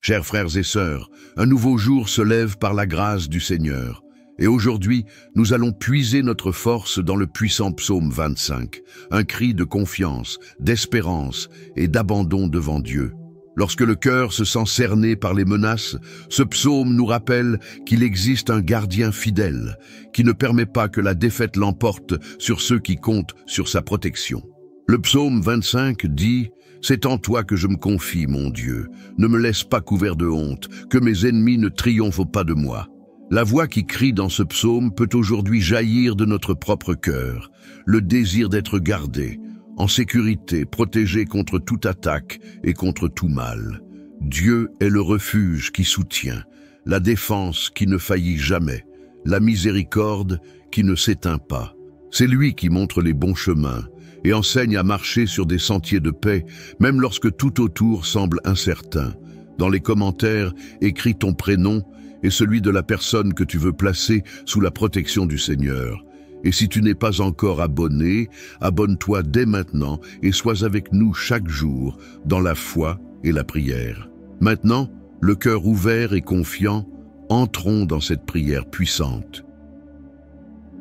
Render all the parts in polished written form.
Chers frères et sœurs, un nouveau jour se lève par la grâce du Seigneur. Et aujourd'hui, nous allons puiser notre force dans le puissant psaume 25, un cri de confiance, d'espérance et d'abandon devant Dieu. Lorsque le cœur se sent cerné par les menaces, ce psaume nous rappelle qu'il existe un gardien fidèle, qui ne permet pas que la défaite l'emporte sur ceux qui comptent sur sa protection. Le psaume 25 dit « C'est en toi que je me confie, mon Dieu. Ne me laisse pas couvert de honte, que mes ennemis ne triomphent pas de moi. » La voix qui crie dans ce psaume peut aujourd'hui jaillir de notre propre cœur, le désir d'être gardé, en sécurité, protégé contre toute attaque et contre tout mal. Dieu est le refuge qui soutient, la défense qui ne faillit jamais, la miséricorde qui ne s'éteint pas. C'est lui qui montre les bons chemins et enseigne à marcher sur des sentiers de paix, même lorsque tout autour semble incertain. Dans les commentaires, écris ton prénom et celui de la personne que tu veux placer sous la protection du Seigneur. Et si tu n'es pas encore abonné, abonne-toi dès maintenant et sois avec nous chaque jour dans la foi et la prière. Maintenant, le cœur ouvert et confiant, entrons dans cette prière puissante.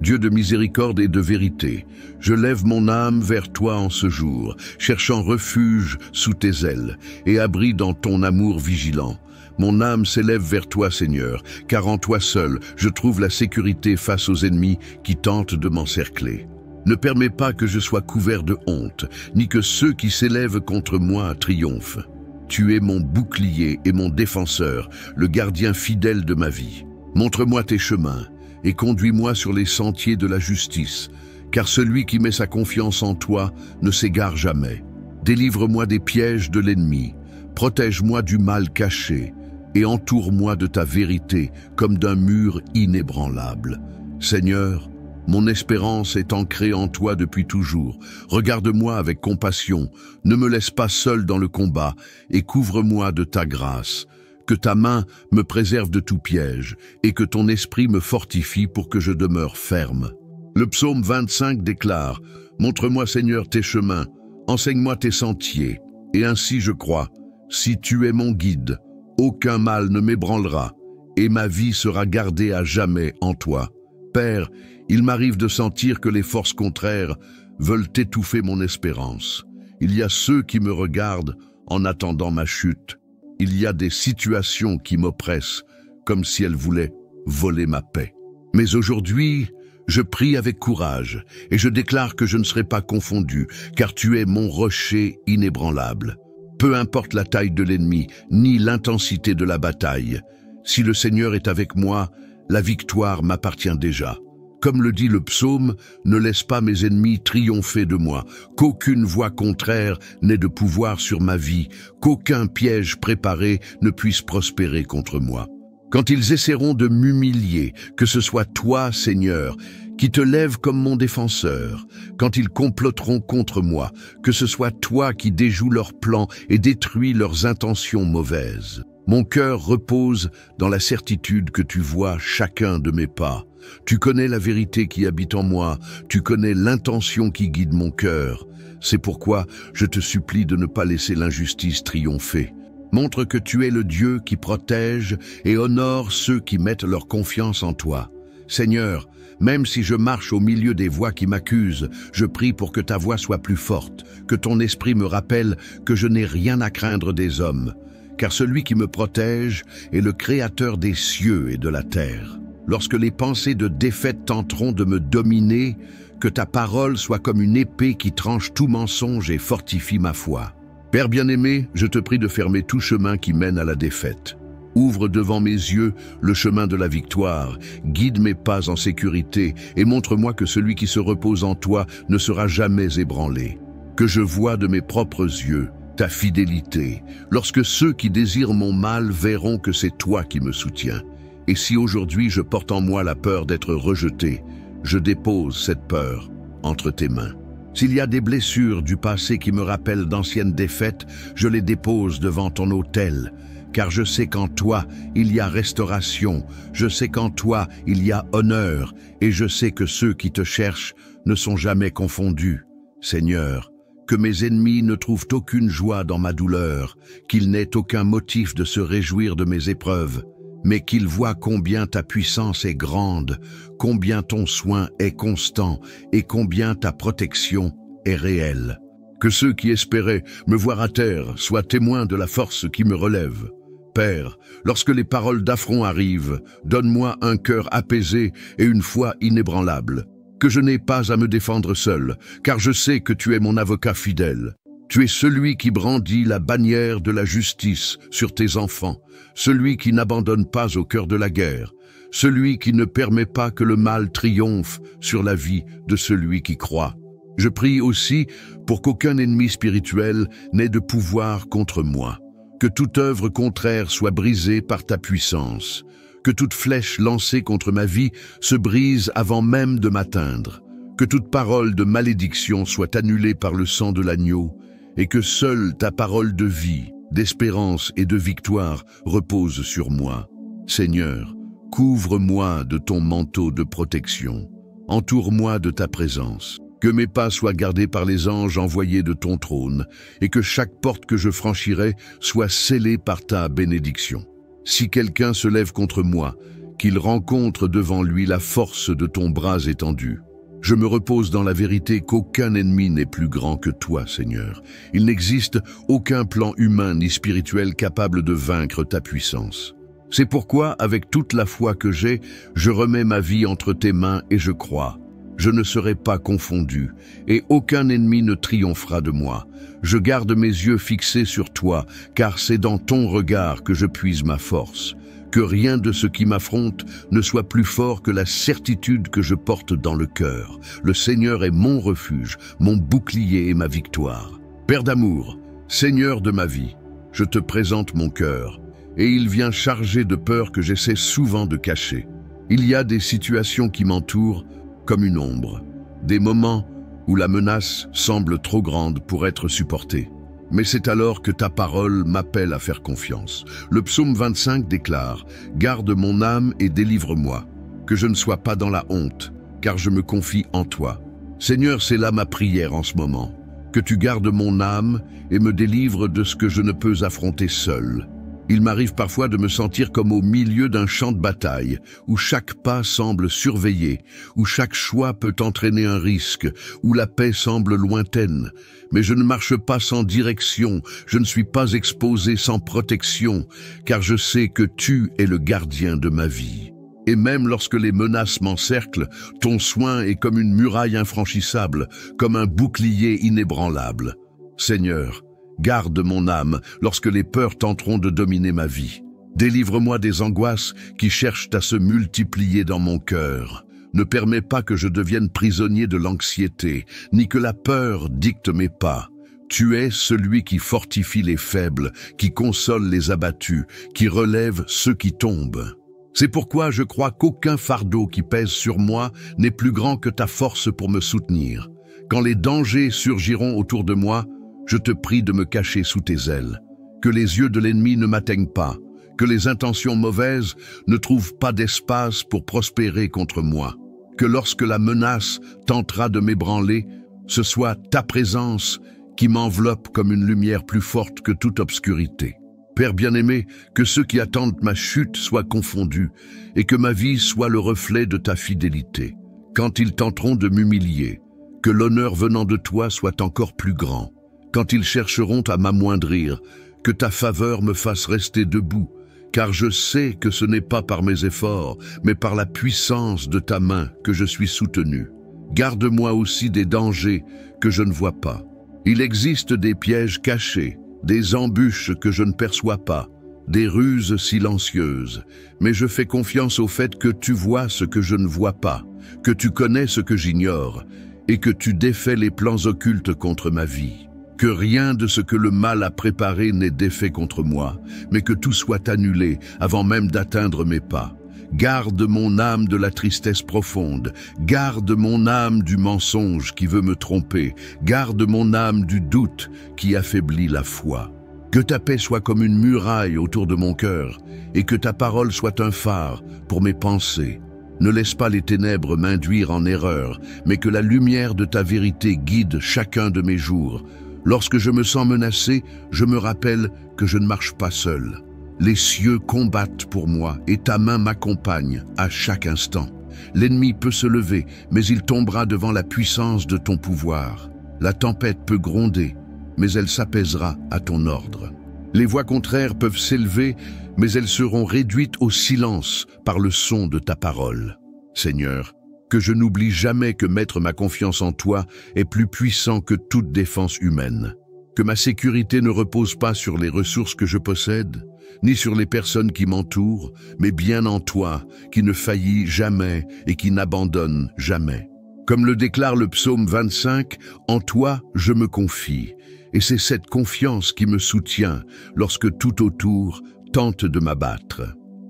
Dieu de miséricorde et de vérité, je lève mon âme vers toi en ce jour, cherchant refuge sous tes ailes et abri dans ton amour vigilant. Mon âme s'élève vers toi, Seigneur, car en toi seul, je trouve la sécurité face aux ennemis qui tentent de m'encercler. Ne permets pas que je sois couvert de honte, ni que ceux qui s'élèvent contre moi triomphent. Tu es mon bouclier et mon défenseur, le gardien fidèle de ma vie. Montre-moi tes chemins et conduis-moi sur les sentiers de la justice, car celui qui met sa confiance en toi ne s'égare jamais. Délivre-moi des pièges de l'ennemi, protège-moi du mal caché, et entoure-moi de ta vérité comme d'un mur inébranlable. Seigneur, mon espérance est ancrée en toi depuis toujours. Regarde-moi avec compassion, ne me laisse pas seul dans le combat, et couvre-moi de ta grâce. Que ta main me préserve de tout piège, et que ton esprit me fortifie pour que je demeure ferme. Le psaume 25 déclare « Montre-moi, Seigneur, tes chemins, enseigne-moi tes sentiers, et ainsi je crois, si tu es mon guide, aucun mal ne m'ébranlera, et ma vie sera gardée à jamais en toi. Père, il m'arrive de sentir que les forces contraires veulent étouffer mon espérance. Il y a ceux qui me regardent en attendant ma chute. Il y a des situations qui m'oppressent, comme si elles voulaient voler ma paix. Mais aujourd'hui, je prie avec courage, et je déclare que je ne serai pas confondu, car tu es mon rocher inébranlable. Peu importe la taille de l'ennemi, ni l'intensité de la bataille. Si le Seigneur est avec moi, la victoire m'appartient déjà. Comme le dit le psaume, ne laisse pas mes ennemis triompher de moi, qu'aucune voix contraire n'ait de pouvoir sur ma vie, qu'aucun piège préparé ne puisse prospérer contre moi. Quand ils essaieront de m'humilier, que ce soit toi, Seigneur, qui te lève comme mon défenseur, quand ils comploteront contre moi, que ce soit toi qui déjoues leurs plans et détruis leurs intentions mauvaises. Mon cœur repose dans la certitude que tu vois chacun de mes pas. Tu connais la vérité qui habite en moi, tu connais l'intention qui guide mon cœur. C'est pourquoi je te supplie de ne pas laisser l'injustice triompher. Montre que tu es le Dieu qui protège et honore ceux qui mettent leur confiance en toi. Seigneur, même si je marche au milieu des voix qui m'accusent, je prie pour que ta voix soit plus forte, que ton esprit me rappelle que je n'ai rien à craindre des hommes, car celui qui me protège est le Créateur des cieux et de la terre. Lorsque les pensées de défaite tenteront de me dominer, que ta parole soit comme une épée qui tranche tout mensonge et fortifie ma foi. Père bien-aimé, je te prie de fermer tout chemin qui mène à la défaite. Ouvre devant mes yeux le chemin de la victoire, guide mes pas en sécurité et montre-moi que celui qui se repose en toi ne sera jamais ébranlé. Que je voie de mes propres yeux ta fidélité, lorsque ceux qui désirent mon mal verront que c'est toi qui me soutiens. Et si aujourd'hui je porte en moi la peur d'être rejeté, je dépose cette peur entre tes mains. S'il y a des blessures du passé qui me rappellent d'anciennes défaites, je les dépose devant ton autel, car je sais qu'en toi il y a restauration, je sais qu'en toi il y a honneur, et je sais que ceux qui te cherchent ne sont jamais confondus. Seigneur, que mes ennemis ne trouvent aucune joie dans ma douleur, qu'ils n'aient aucun motif de se réjouir de mes épreuves, mais qu'ils voient combien ta puissance est grande, combien ton soin est constant et combien ta protection est réelle. Que ceux qui espéraient me voir à terre soient témoins de la force qui me relève. Père, lorsque les paroles d'affront arrivent, donne-moi un cœur apaisé et une foi inébranlable, que je n'ai pas à me défendre seul, car je sais que tu es mon avocat fidèle. Tu es celui qui brandit la bannière de la justice sur tes enfants, celui qui n'abandonne pas au cœur de la guerre, celui qui ne permet pas que le mal triomphe sur la vie de celui qui croit. Je prie aussi pour qu'aucun ennemi spirituel n'ait de pouvoir contre moi, que toute œuvre contraire soit brisée par ta puissance, que toute flèche lancée contre ma vie se brise avant même de m'atteindre, que toute parole de malédiction soit annulée par le sang de l'agneau, et que seule ta parole de vie, d'espérance et de victoire repose sur moi. Seigneur, couvre-moi de ton manteau de protection, entoure-moi de ta présence. Que mes pas soient gardés par les anges envoyés de ton trône, et que chaque porte que je franchirai soit scellée par ta bénédiction. Si quelqu'un se lève contre moi, qu'il rencontre devant lui la force de ton bras étendu. Je me repose dans la vérité qu'aucun ennemi n'est plus grand que toi, Seigneur. Il n'existe aucun plan humain ni spirituel capable de vaincre ta puissance. C'est pourquoi, avec toute la foi que j'ai, je remets ma vie entre tes mains et je crois. Je ne serai pas confondu, et aucun ennemi ne triomphera de moi. Je garde mes yeux fixés sur toi, car c'est dans ton regard que je puise ma force. Que rien de ce qui m'affronte ne soit plus fort que la certitude que je porte dans le cœur. Le Seigneur est mon refuge, mon bouclier et ma victoire. Père d'amour, Seigneur de ma vie, je te présente mon cœur, et il vient chargé de peur que j'essaie souvent de cacher. Il y a des situations qui m'entourent, comme une ombre, des moments où la menace semble trop grande pour être supportée. Mais c'est alors que ta parole m'appelle à faire confiance. Le psaume 25 déclare « Garde mon âme et délivre-moi, que je ne sois pas dans la honte, car je me confie en toi. » Seigneur, c'est là ma prière en ce moment, que tu gardes mon âme et me délivres de ce que je ne peux affronter seul. Il m'arrive parfois de me sentir comme au milieu d'un champ de bataille, où chaque pas semble surveillé, où chaque choix peut entraîner un risque, où la paix semble lointaine. Mais je ne marche pas sans direction, je ne suis pas exposé sans protection, car je sais que tu es le gardien de ma vie. Et même lorsque les menaces m'encerclent, ton soin est comme une muraille infranchissable, comme un bouclier inébranlable. Seigneur, garde mon âme lorsque les peurs tenteront de dominer ma vie. Délivre-moi des angoisses qui cherchent à se multiplier dans mon cœur. Ne permets pas que je devienne prisonnier de l'anxiété, ni que la peur dicte mes pas. Tu es celui qui fortifie les faibles, qui console les abattus, qui relève ceux qui tombent. C'est pourquoi je crois qu'aucun fardeau qui pèse sur moi n'est plus grand que ta force pour me soutenir. Quand les dangers surgiront autour de moi, je te prie de me cacher sous tes ailes, que les yeux de l'ennemi ne m'atteignent pas, que les intentions mauvaises ne trouvent pas d'espace pour prospérer contre moi, que lorsque la menace tentera de m'ébranler, ce soit ta présence qui m'enveloppe comme une lumière plus forte que toute obscurité. Père bien-aimé, que ceux qui attendent ma chute soient confondus et que ma vie soit le reflet de ta fidélité. Quand ils tenteront de m'humilier, que l'honneur venant de toi soit encore plus grand. Quand ils chercheront à m'amoindrir, que ta faveur me fasse rester debout, car je sais que ce n'est pas par mes efforts, mais par la puissance de ta main que je suis soutenu. Garde-moi aussi des dangers que je ne vois pas. Il existe des pièges cachés, des embûches que je ne perçois pas, des ruses silencieuses, mais je fais confiance au fait que tu vois ce que je ne vois pas, que tu connais ce que j'ignore, et que tu défais les plans occultes contre ma vie. Que rien de ce que le mal a préparé n'ait d'effet contre moi, mais que tout soit annulé avant même d'atteindre mes pas. Garde mon âme de la tristesse profonde, garde mon âme du mensonge qui veut me tromper, garde mon âme du doute qui affaiblit la foi. Que ta paix soit comme une muraille autour de mon cœur, et que ta parole soit un phare pour mes pensées. Ne laisse pas les ténèbres m'induire en erreur, mais que la lumière de ta vérité guide chacun de mes jours. Lorsque je me sens menacé, je me rappelle que je ne marche pas seul. Les cieux combattent pour moi et ta main m'accompagne à chaque instant. L'ennemi peut se lever, mais il tombera devant la puissance de ton pouvoir. La tempête peut gronder, mais elle s'apaisera à ton ordre. Les voix contraires peuvent s'élever, mais elles seront réduites au silence par le son de ta parole. Seigneur, que je n'oublie jamais que mettre ma confiance en toi est plus puissant que toute défense humaine. Que ma sécurité ne repose pas sur les ressources que je possède, ni sur les personnes qui m'entourent, mais bien en toi, qui ne faillit jamais et qui n'abandonne jamais. Comme le déclare le psaume 25, « En toi, je me confie ». Et c'est cette confiance qui me soutient lorsque tout autour tente de m'abattre.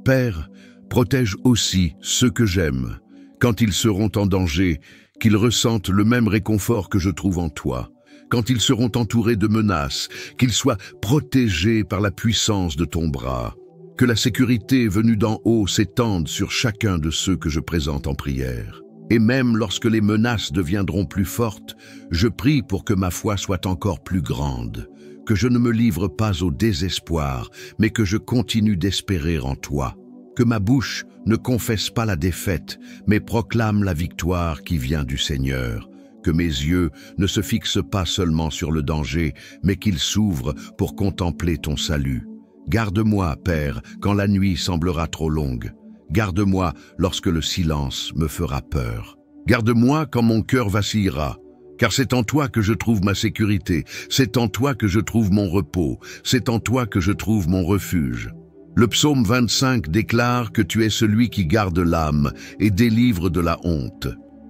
Père, protège aussi ceux que j'aime, quand ils seront en danger, qu'ils ressentent le même réconfort que je trouve en toi. Quand ils seront entourés de menaces, qu'ils soient protégés par la puissance de ton bras. Que la sécurité venue d'en haut s'étende sur chacun de ceux que je présente en prière. Et même lorsque les menaces deviendront plus fortes, je prie pour que ma foi soit encore plus grande, que je ne me livre pas au désespoir, mais que je continue d'espérer en toi. Que ma bouche ne confesse pas la défaite, mais proclame la victoire qui vient du Seigneur. Que mes yeux ne se fixent pas seulement sur le danger, mais qu'ils s'ouvrent pour contempler ton salut. Garde-moi, Père, quand la nuit semblera trop longue. Garde-moi lorsque le silence me fera peur. Garde-moi quand mon cœur vacillera, car c'est en toi que je trouve ma sécurité, c'est en toi que je trouve mon repos, c'est en toi que je trouve mon refuge. Le psaume 25 déclare que tu es celui qui garde l'âme et délivre de la honte.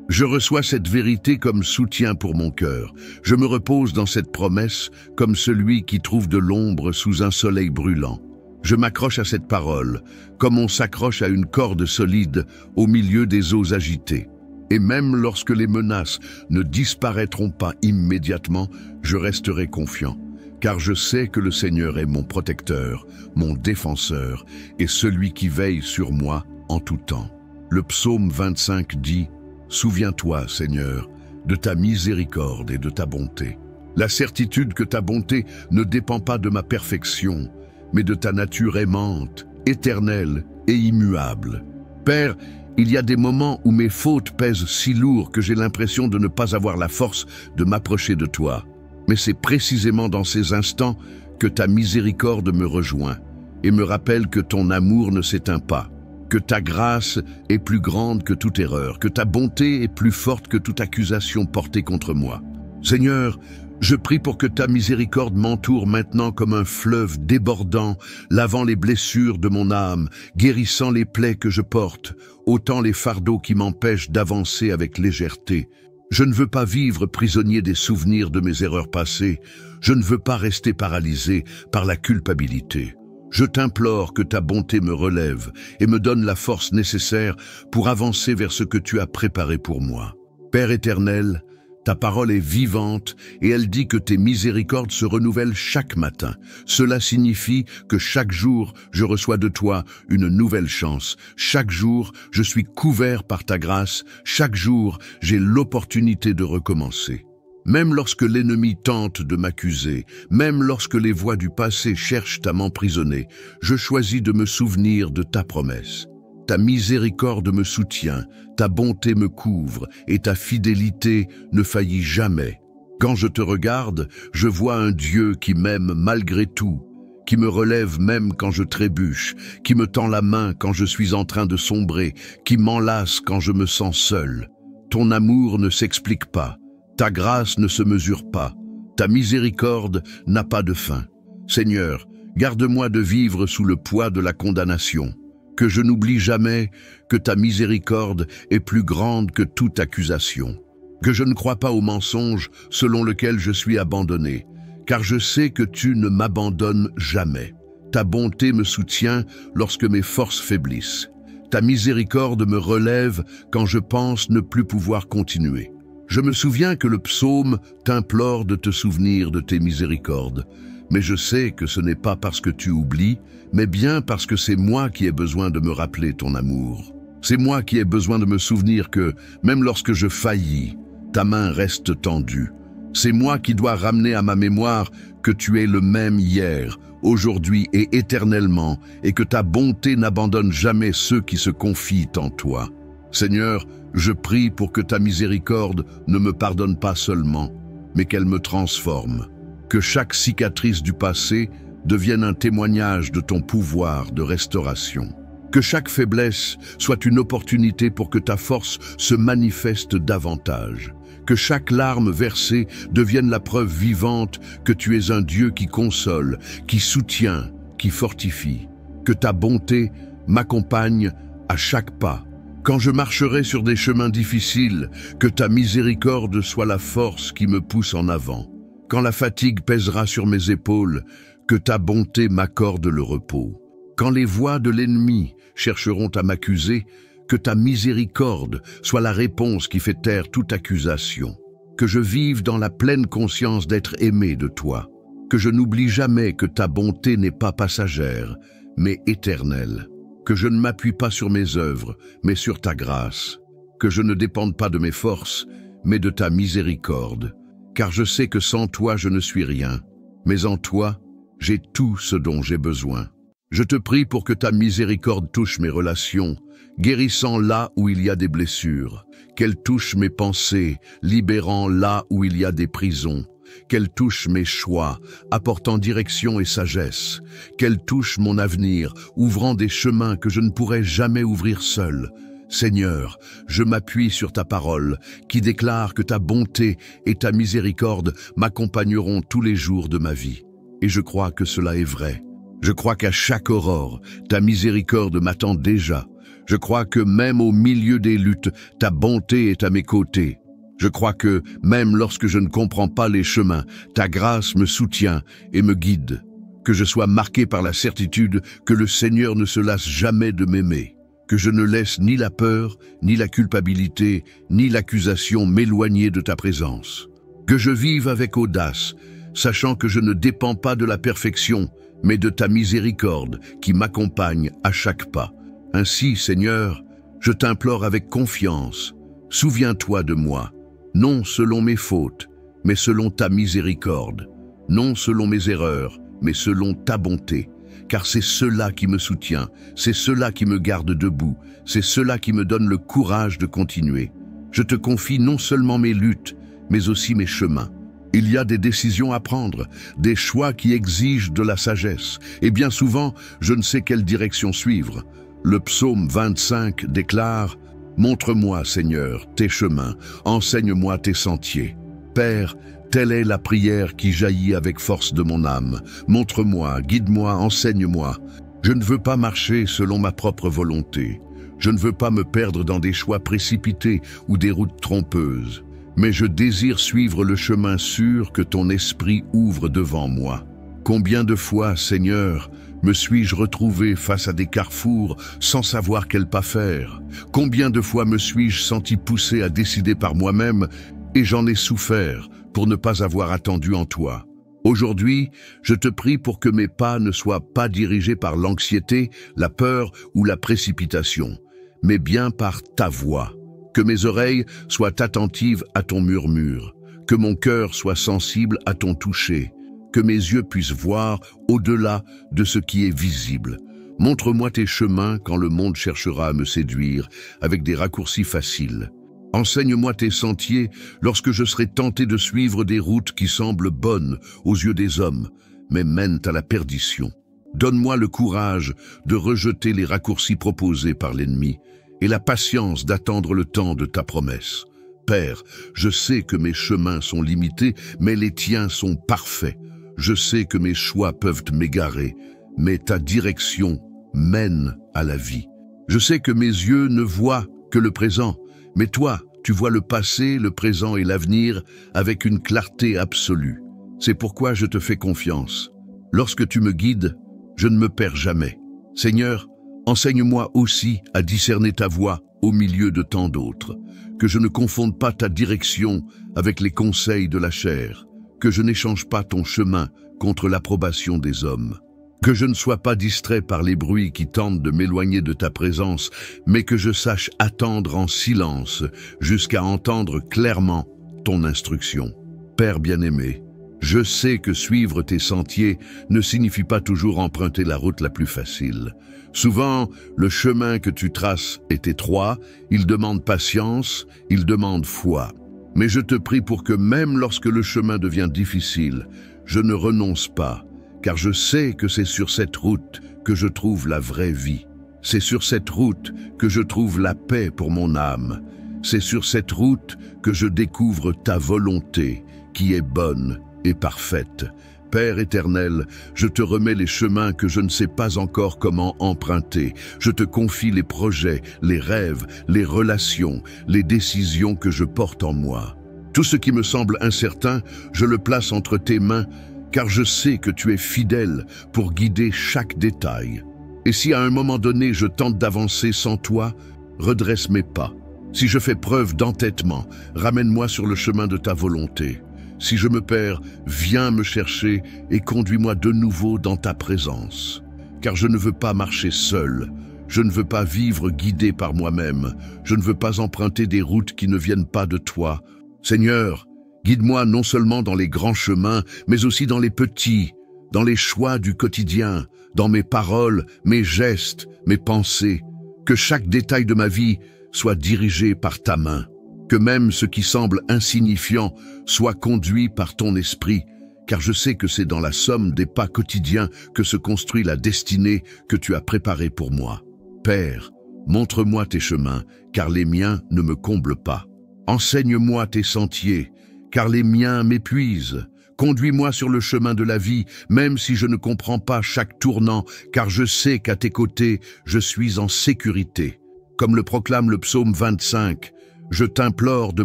Je reçois cette vérité comme soutien pour mon cœur. Je me repose dans cette promesse comme celui qui trouve de l'ombre sous un soleil brûlant. Je m'accroche à cette parole, comme on s'accroche à une corde solide au milieu des eaux agitées. Et même lorsque les menaces ne disparaîtront pas immédiatement, je resterai confiant, car je sais que le Seigneur est mon protecteur, mon défenseur, et celui qui veille sur moi en tout temps. Le psaume 25 dit « Souviens-toi, Seigneur, de ta miséricorde et de ta bonté. La certitude que ta bonté ne dépend pas de ma perfection, mais de ta nature aimante, éternelle et immuable. Père, il y a des moments où mes fautes pèsent si lourd que j'ai l'impression de ne pas avoir la force de m'approcher de toi. Mais c'est précisément dans ces instants que ta miséricorde me rejoint et me rappelle que ton amour ne s'éteint pas, que ta grâce est plus grande que toute erreur, que ta bonté est plus forte que toute accusation portée contre moi. Seigneur, je prie pour que ta miséricorde m'entoure maintenant comme un fleuve débordant, lavant les blessures de mon âme, guérissant les plaies que je porte, ôtant les fardeaux qui m'empêchent d'avancer avec légèreté. Je ne veux pas vivre prisonnier des souvenirs de mes erreurs passées, je ne veux pas rester paralysé par la culpabilité. Je t'implore que ta bonté me relève et me donne la force nécessaire pour avancer vers ce que tu as préparé pour moi. Père éternel, ta parole est vivante et elle dit que tes miséricordes se renouvellent chaque matin. Cela signifie que chaque jour, je reçois de toi une nouvelle chance. Chaque jour, je suis couvert par ta grâce. Chaque jour, j'ai l'opportunité de recommencer. Même lorsque l'ennemi tente de m'accuser, même lorsque les voix du passé cherchent à m'emprisonner, je choisis de me souvenir de ta promesse. Ta miséricorde me soutient, ta bonté me couvre et ta fidélité ne faillit jamais. Quand je te regarde, je vois un Dieu qui m'aime malgré tout, qui me relève même quand je trébuche, qui me tend la main quand je suis en train de sombrer, qui m'enlace quand je me sens seul. Ton amour ne s'explique pas. Ta grâce ne se mesure pas, ta miséricorde n'a pas de fin. Seigneur, garde-moi de vivre sous le poids de la condamnation, que je n'oublie jamais que ta miséricorde est plus grande que toute accusation, que je ne crois pas au mensonge selon lequel je suis abandonné, car je sais que tu ne m'abandonnes jamais. Ta bonté me soutient lorsque mes forces faiblissent. Ta miséricorde me relève quand je pense ne plus pouvoir continuer. Je me souviens que le psaume t'implore de te souvenir de tes miséricordes, mais je sais que ce n'est pas parce que tu oublies, mais bien parce que c'est moi qui ai besoin de me rappeler ton amour. C'est moi qui ai besoin de me souvenir que, même lorsque je faillis, ta main reste tendue. C'est moi qui dois ramener à ma mémoire que tu es le même hier, aujourd'hui et éternellement, et que ta bonté n'abandonne jamais ceux qui se confient en toi. Seigneur, je prie pour que ta miséricorde ne me pardonne pas seulement, mais qu'elle me transforme. Que chaque cicatrice du passé devienne un témoignage de ton pouvoir de restauration. Que chaque faiblesse soit une opportunité pour que ta force se manifeste davantage. Que chaque larme versée devienne la preuve vivante que tu es un Dieu qui console, qui soutient, qui fortifie. Que ta bonté m'accompagne à chaque pas. Quand je marcherai sur des chemins difficiles, que ta miséricorde soit la force qui me pousse en avant. Quand la fatigue pèsera sur mes épaules, que ta bonté m'accorde le repos. Quand les voix de l'ennemi chercheront à m'accuser, que ta miséricorde soit la réponse qui fait taire toute accusation. Que je vive dans la pleine conscience d'être aimé de toi. Que je n'oublie jamais que ta bonté n'est pas passagère, mais éternelle. Que je ne m'appuie pas sur mes œuvres, mais sur ta grâce. Que je ne dépende pas de mes forces, mais de ta miséricorde. Car je sais que sans toi je ne suis rien, mais en toi, j'ai tout ce dont j'ai besoin. Je te prie pour que ta miséricorde touche mes relations, guérissant là où il y a des blessures, qu'elle touche mes pensées, libérant là où il y a des prisons, qu'elle touche mes choix, apportant direction et sagesse, qu'elle touche mon avenir, ouvrant des chemins que je ne pourrais jamais ouvrir seul. Seigneur, je m'appuie sur ta parole, qui déclare que ta bonté et ta miséricorde m'accompagneront tous les jours de ma vie. Et je crois que cela est vrai. Je crois qu'à chaque aurore, ta miséricorde m'attend déjà. Je crois que même au milieu des luttes, ta bonté est à mes côtés. Je crois que, même lorsque je ne comprends pas les chemins, ta grâce me soutient et me guide. Que je sois marqué par la certitude que le Seigneur ne se lasse jamais de m'aimer. Que je ne laisse ni la peur, ni la culpabilité, ni l'accusation m'éloigner de ta présence. Que je vive avec audace, sachant que je ne dépends pas de la perfection, mais de ta miséricorde qui m'accompagne à chaque pas. Ainsi, Seigneur, je t'implore avec confiance, souviens-toi de moi, non selon mes fautes, mais selon ta miséricorde, non selon mes erreurs, mais selon ta bonté. Car c'est cela qui me soutient, c'est cela qui me garde debout, c'est cela qui me donne le courage de continuer. Je te confie non seulement mes luttes, mais aussi mes chemins. Il y a des décisions à prendre, des choix qui exigent de la sagesse, et bien souvent, je ne sais quelle direction suivre. Le psaume 25 déclare « Montre-moi, Seigneur, tes chemins, enseigne-moi tes sentiers. Père, telle est la prière qui jaillit avec force de mon âme. Montre-moi, guide-moi, enseigne-moi. Je ne veux pas marcher selon ma propre volonté. Je ne veux pas me perdre dans des choix précipités ou des routes trompeuses. Mais je désire suivre le chemin sûr que ton esprit ouvre devant moi. Combien de fois, Seigneur, me suis-je retrouvé face à des carrefours sans savoir quel pas faire? Combien de fois me suis-je senti poussé à décider par moi-même et j'en ai souffert pour ne pas avoir attendu en toi? Aujourd'hui, je te prie pour que mes pas ne soient pas dirigés par l'anxiété, la peur ou la précipitation, mais bien par ta voix. Que mes oreilles soient attentives à ton murmure, que mon cœur soit sensible à ton toucher, que mes yeux puissent voir au-delà de ce qui est visible. Montre-moi tes chemins quand le monde cherchera à me séduire avec des raccourcis faciles. Enseigne-moi tes sentiers lorsque je serai tenté de suivre des routes qui semblent bonnes aux yeux des hommes, mais mènent à la perdition. Donne-moi le courage de rejeter les raccourcis proposés par l'ennemi et la patience d'attendre le temps de ta promesse. Père, je sais que mes chemins sont limités, mais les tiens sont parfaits. Je sais que mes choix peuvent m'égarer, mais ta direction mène à la vie. Je sais que mes yeux ne voient que le présent, mais toi, tu vois le passé, le présent et l'avenir avec une clarté absolue. C'est pourquoi je te fais confiance. Lorsque tu me guides, je ne me perds jamais. Seigneur, enseigne-moi aussi à discerner ta voix au milieu de tant d'autres, que je ne confonde pas ta direction avec les conseils de la chair, que je n'échange pas ton chemin contre l'approbation des hommes. Que je ne sois pas distrait par les bruits qui tentent de m'éloigner de ta présence, mais que je sache attendre en silence jusqu'à entendre clairement ton instruction. Père bien-aimé, je sais que suivre tes sentiers ne signifie pas toujours emprunter la route la plus facile. Souvent, le chemin que tu traces est étroit, il demande patience, il demande foi. Mais je te prie pour que même lorsque le chemin devient difficile, je ne renonce pas, car je sais que c'est sur cette route que je trouve la vraie vie. C'est sur cette route que je trouve la paix pour mon âme. C'est sur cette route que je découvre ta volonté, qui est bonne et parfaite. Père éternel, je te remets les chemins que je ne sais pas encore comment emprunter. Je te confie les projets, les rêves, les relations, les décisions que je porte en moi. Tout ce qui me semble incertain, je le place entre tes mains, car je sais que tu es fidèle pour guider chaque détail. Et si à un moment donné je tente d'avancer sans toi, redresse mes pas. Si je fais preuve d'entêtement, ramène-moi sur le chemin de ta volonté. Si je me perds, viens me chercher et conduis-moi de nouveau dans ta présence. Car je ne veux pas marcher seul, je ne veux pas vivre guidé par moi-même, je ne veux pas emprunter des routes qui ne viennent pas de toi. Seigneur, guide-moi non seulement dans les grands chemins, mais aussi dans les petits, dans les choix du quotidien, dans mes paroles, mes gestes, mes pensées. Que chaque détail de ma vie soit dirigé par ta main. Que même ce qui semble insignifiant soit conduit par ton esprit, car je sais que c'est dans la somme des pas quotidiens que se construit la destinée que tu as préparée pour moi. Père, montre-moi tes chemins, car les miens ne me comblent pas. Enseigne-moi tes sentiers, car les miens m'épuisent. Conduis-moi sur le chemin de la vie, même si je ne comprends pas chaque tournant, car je sais qu'à tes côtés, je suis en sécurité. Comme le proclame le psaume 25, je t'implore de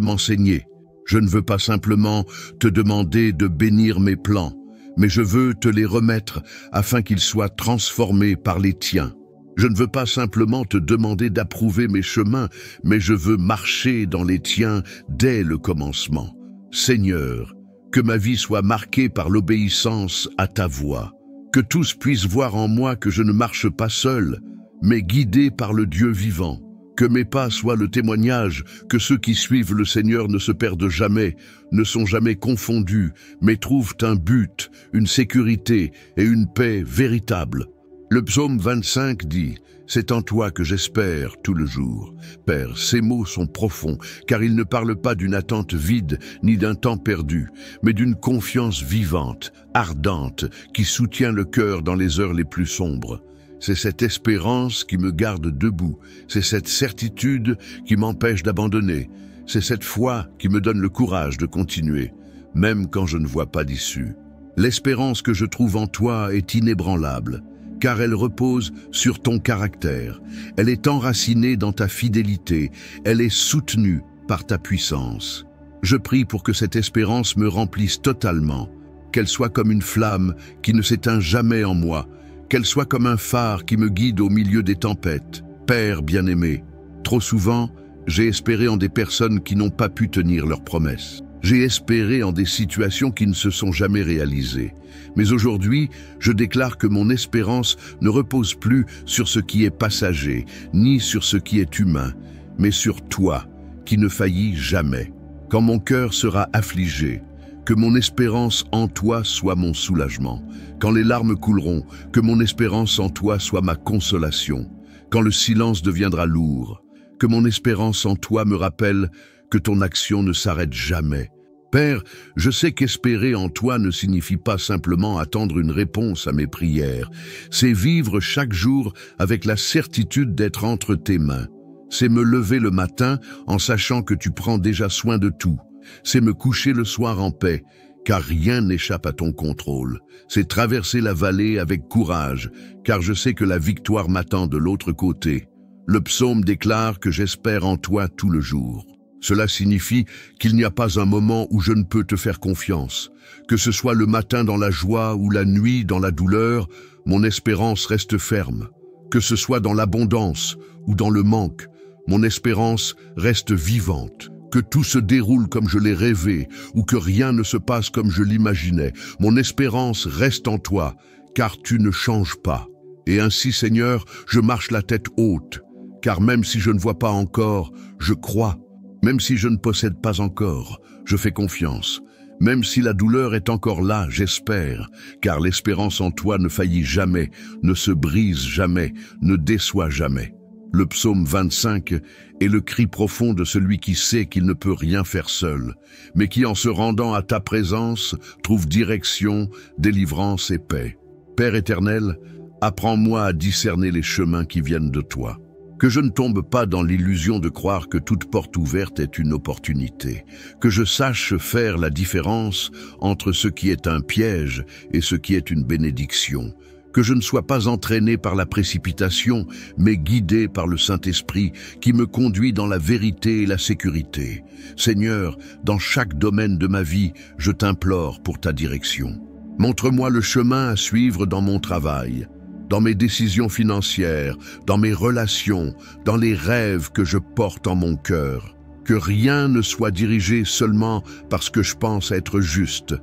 m'enseigner. Je ne veux pas simplement te demander de bénir mes plans, mais je veux te les remettre afin qu'ils soient transformés par les tiens. Je ne veux pas simplement te demander d'approuver mes chemins, mais je veux marcher dans les tiens dès le commencement. Seigneur, que ma vie soit marquée par l'obéissance à ta voix. Que tous puissent voir en moi que je ne marche pas seul, mais guidé par le Dieu vivant. Que mes pas soient le témoignage que ceux qui suivent le Seigneur ne se perdent jamais, ne sont jamais confondus, mais trouvent un but, une sécurité et une paix véritable. Le psaume 25 dit « C'est en toi que j'espère tout le jour ». Père, ces mots sont profonds, car ils ne parlent pas d'une attente vide ni d'un temps perdu, mais d'une confiance vivante, ardente, qui soutient le cœur dans les heures les plus sombres. C'est cette espérance qui me garde debout, c'est cette certitude qui m'empêche d'abandonner, c'est cette foi qui me donne le courage de continuer, même quand je ne vois pas d'issue. L'espérance que je trouve en toi est inébranlable, car elle repose sur ton caractère, elle est enracinée dans ta fidélité, elle est soutenue par ta puissance. Je prie pour que cette espérance me remplisse totalement, qu'elle soit comme une flamme qui ne s'éteint jamais en moi, qu'elle soit comme un phare qui me guide au milieu des tempêtes. Père bien-aimé, trop souvent, j'ai espéré en des personnes qui n'ont pas pu tenir leurs promesses. J'ai espéré en des situations qui ne se sont jamais réalisées. Mais aujourd'hui, je déclare que mon espérance ne repose plus sur ce qui est passager, ni sur ce qui est humain, mais sur toi, qui ne faillis jamais. Quand mon cœur sera affligé, que mon espérance en toi soit mon soulagement. Quand les larmes couleront, que mon espérance en toi soit ma consolation. Quand le silence deviendra lourd, que mon espérance en toi me rappelle que ton action ne s'arrête jamais. Père, je sais qu'espérer en toi ne signifie pas simplement attendre une réponse à mes prières. C'est vivre chaque jour avec la certitude d'être entre tes mains. C'est me lever le matin en sachant que tu prends déjà soin de tout. C'est me coucher le soir en paix, car rien n'échappe à ton contrôle. C'est traverser la vallée avec courage, car je sais que la victoire m'attend de l'autre côté. Le psaume déclare que j'espère en toi tout le jour. Cela signifie qu'il n'y a pas un moment où je ne peux te faire confiance. Que ce soit le matin dans la joie ou la nuit dans la douleur, mon espérance reste ferme. Que ce soit dans l'abondance ou dans le manque, mon espérance reste vivante. Que tout se déroule comme je l'ai rêvé ou que rien ne se passe comme je l'imaginais, mon espérance reste en toi, car tu ne changes pas. Et ainsi, Seigneur, je marche la tête haute, car même si je ne vois pas encore, je crois. Même si je ne possède pas encore, je fais confiance. Même si la douleur est encore là, j'espère, car l'espérance en toi ne faillit jamais, ne se brise jamais, ne déçoit jamais. Le psaume 25 est le cri profond de celui qui sait qu'il ne peut rien faire seul, mais qui en se rendant à ta présence trouve direction, délivrance et paix. Père éternel, apprends-moi à discerner les chemins qui viennent de toi. Que je ne tombe pas dans l'illusion de croire que toute porte ouverte est une opportunité. Que je sache faire la différence entre ce qui est un piège et ce qui est une bénédiction. Que je ne sois pas entraîné par la précipitation, mais guidé par le Saint-Esprit qui me conduit dans la vérité et la sécurité. Seigneur, dans chaque domaine de ma vie, je t'implore pour ta direction. Montre-moi le chemin à suivre dans mon travail, dans mes décisions financières, dans mes relations, dans les rêves que je porte en mon cœur. Que rien ne soit dirigé seulement parce que je pense être juste,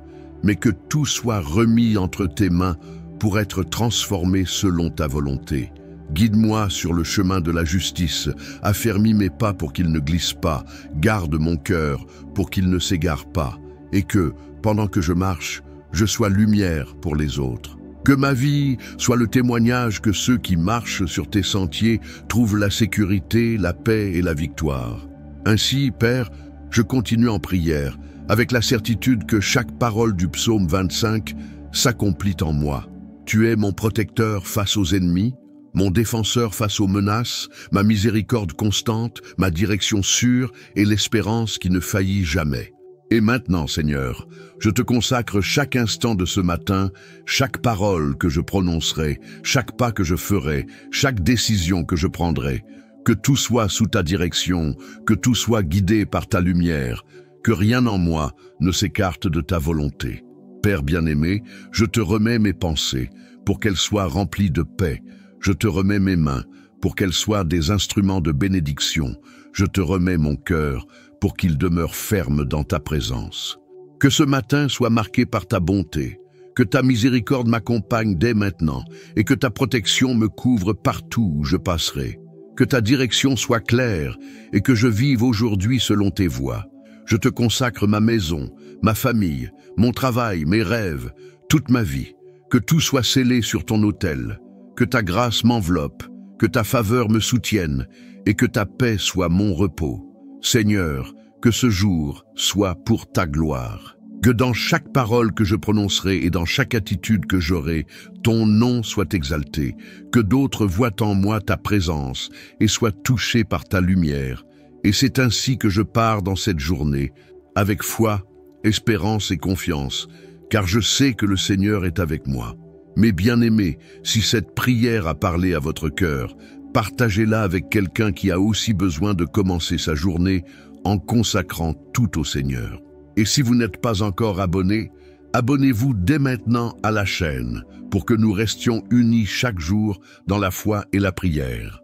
mais que tout soit remis entre tes mains pour être transformé selon ta volonté. Guide-moi sur le chemin de la justice, affermis mes pas pour qu'ils ne glissent pas, garde mon cœur pour qu'il ne s'égare pas, et que, pendant que je marche, je sois lumière pour les autres. Que ma vie soit le témoignage que ceux qui marchent sur tes sentiers trouvent la sécurité, la paix et la victoire. Ainsi, Père, je continue en prière, avec la certitude que chaque parole du psaume 25 s'accomplit en moi. Tu es mon protecteur face aux ennemis, mon défenseur face aux menaces, ma miséricorde constante, ma direction sûre et l'espérance qui ne faillit jamais. Et maintenant, Seigneur, je te consacre chaque instant de ce matin, chaque parole que je prononcerai, chaque pas que je ferai, chaque décision que je prendrai. Que tout soit sous ta direction, que tout soit guidé par ta lumière, que rien en moi ne s'écarte de ta volonté. Père bien-aimé, je te remets mes pensées pour qu'elles soient remplies de paix. Je te remets mes mains pour qu'elles soient des instruments de bénédiction. Je te remets mon cœur pour qu'il demeure ferme dans ta présence. Que ce matin soit marqué par ta bonté, que ta miséricorde m'accompagne dès maintenant et que ta protection me couvre partout où je passerai. Que ta direction soit claire et que je vive aujourd'hui selon tes voies. Je te consacre ma maison, ma famille, mon travail, mes rêves, toute ma vie. Que tout soit scellé sur ton autel, que ta grâce m'enveloppe, que ta faveur me soutienne et que ta paix soit mon repos. Seigneur, que ce jour soit pour ta gloire. Que dans chaque parole que je prononcerai et dans chaque attitude que j'aurai, ton nom soit exalté. Que d'autres voient en moi ta présence et soient touchés par ta lumière. Et c'est ainsi que je pars dans cette journée, avec foi, espérance et confiance, car je sais que le Seigneur est avec moi. Mes bien-aimés, si cette prière a parlé à votre cœur, partagez-la avec quelqu'un qui a aussi besoin de commencer sa journée en consacrant tout au Seigneur. Et si vous n'êtes pas encore abonné, abonnez-vous dès maintenant à la chaîne pour que nous restions unis chaque jour dans la foi et la prière.